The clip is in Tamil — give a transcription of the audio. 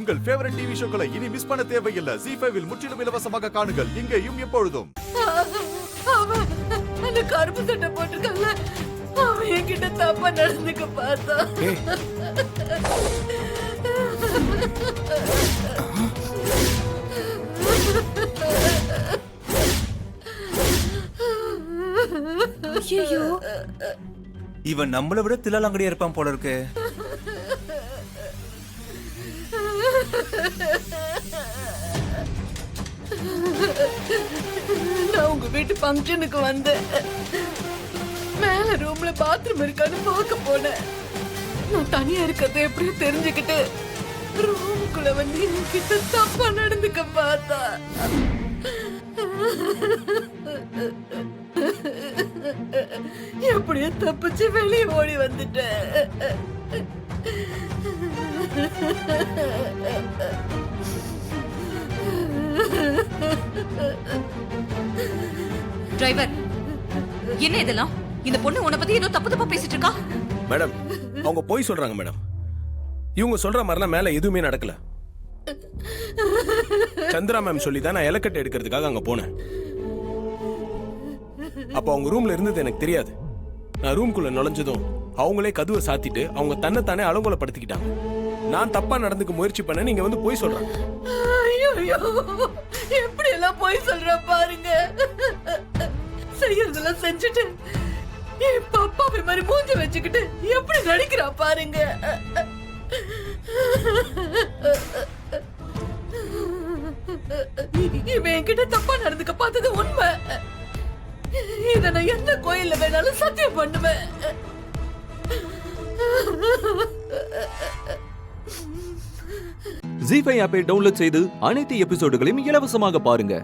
உங்கள் ஃபேவரட் டிவி ஷோக்களை இனி மிஸ் பண்ண தேவையில்லை. ஜீ5 இல் முற்றிலும் இலவசமாக காணுங்கள். இங்கேயும் எப்பொழுதும். அவன் அந்த கருப்பு சட்டை போட்டிருக்கல, அவன் என்கிட்ட தப்பா நடந்துக்க பார்த்தா. ஐயோ, இவன் நம்மளை விட தில்லாலங்கடியா இருப்பான் போல இருக்கு. நான் உங்க வீட்டு ஃபங்க்ஷனுக்கு வந்தேன். மேல ரூம்ல பாத்ரூம் இருக்கான்னு பார்க்க போனேன். நான் தனியா இருக்கிறத எப்படியும் தெரிஞ்சுக்கிட்டு ரூமுக்குள்ள வந்து என்கிட்ட தப்பா நடந்துக்க பார்த்தா. எப்படியோ தப்பிச்சு வெளியே ஓடி வந்துட்டேன். டிரைவர், என்ன இதெல்லாம்? இந்த பொண்ணு உன்னை பத்தி ஏதோ தப்பு தப்பா பேசிட்டு இருக்கா. மேடம், அவங்க போய் சொல்றாங்க மேடம். இவங்க சொல்ற மாதிரிலாம் மேல எதுவுமே நடக்கல. சந்திரா மேம் சொல்லி தான் நான் இலக்கட்டை எடுக்கிறதுக்காக அங்க போனேன். அப்ப அவங்க ரூம்ல இருந்தது எனக்கு தெரியாது. நான் ரூம்குள்ள நுழைஞ்சதும் அவங்களே கதவை சாத்திட்டு அவங்க தன்னைத்தானே அலங்கோலப்படுத்திக்கிட்டாங்க. நான் தப்பா நடந்துக்க முயற்சி பண்ண நீங்க வந்து போய் சொல்றாங்க. ஐயோ, எப்படி எல்லாம் போய் சொல்ற பாருங்க. செய்யறதெல்லாம் செஞ்சுட்டு என் பாப்பாவை மாதிரி மூஞ்சி வச்சுக்கிட்டு எப்படி நடிக்கிறா பாருங்க. இவன் என்கிட்ட தப்பா நடந்துக்க பார்த்தது உண்மை. இத நான் எந்த கோயில்ல வேணாலும் சத்தியம் பண்ணுவேன். ஜீ5 ஆப்பை டவுன்லோட் செய்து அனைத்து எபிசோடுகளையும் இலவசமாக பாருங்க.